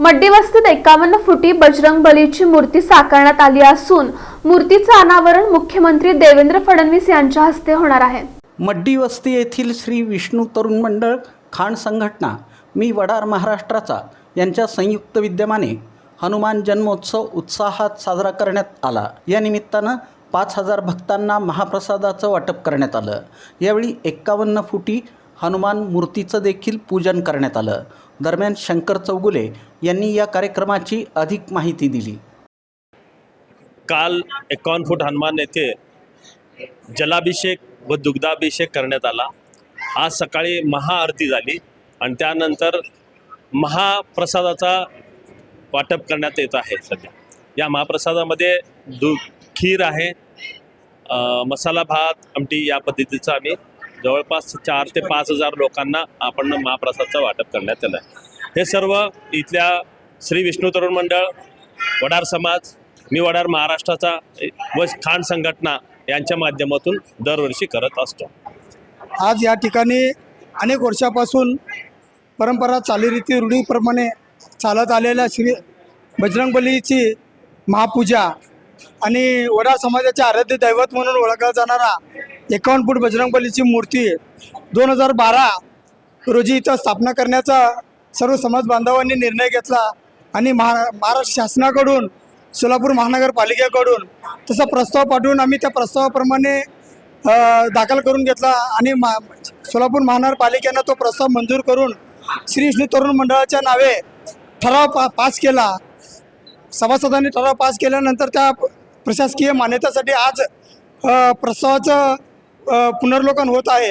मड्डीवस्तीत 51 फुटी बजरंगबलीची मूर्ती साकारण्यात आली असून मूर्तीचे अनावरण मुख्यमंत्री देवेंद्र फडणवीस यांच्या हस्ते होणार आहे। मड्डीवस्ती येथील श्री विष्णू तरुण मंडळ खाण संघटना मी वडार महाराष्ट्राचा यांच्या संयुक्त विद्यमाने हनुमान जन्मोत्सव उत्साहात साजरा करण्यात आला। या निमित्तानं 5000 भक्तांना महाप्रसादाचं वाटप करण्यात आलं। यावेळी 51 फुटी हनुमान मूर्तीचं देखील पूजन करण्यात आलं। दरम्यान शंकर चौगुले यांनी या कार्यक्रमाची अधिक माहिती दिली। काल 51 फूट हनुमान येथे जलाभिषेक व दुग्धाभिषेक करण्यात आला। आज सकाळी महाआरती झाली आणि त्यानंतर महाप्रसादाचा वाटप करण्यात येत आहे। सध्या या महाप्रसादामध्ये खीर आहे, मसाला भात, आमटी या पद्धतीचं आम्ही जवळपास 4 ते 5000 लोकांना आपण महाप्रसादाचं वाटप करण्यात आलं आहे। हे सर्व इथल्या श्री विष्णू तरुण मंडळ, वडार समाज, मी वडार महाराष्ट्राचा व खाण संघटना यांच्या माध्यमातून दरवर्षी करत असतो। आज या ठिकाणी अनेक वर्षापासून परंपरा चालीरीती रूढीप्रमाणे चालत आलेल्या श्री बजरंगबलीची महापूजा आणि वडार समाजाचे आराध्य दैवत म्हणून ओळखला जाणारा 51 फूट बजरंगबलीची मूर्ती 2012 रोजी इथं स्थापना करण्याचा सर्व समाज बांधवांनी निर्णय घेतला आणि महाराष्ट्र शासनाकडून, सोलापूर महानगरपालिकेकडून तसा प्रस्ताव पाठवून आम्ही त्या प्रस्तावाप्रमाणे दाखल करून घेतला आणि सोलापूर महानगरपालिकेनं तो प्रस्ताव मंजूर करून श्री विष्णू तरुण मंडळाच्या नावे ठराव पास केला। सभासदांनी ठराव पास केल्यानंतर त्या प्रशासकीय मान्यतेसाठी आज प्रस्तावाचं पुनर्लोकन होत आहे।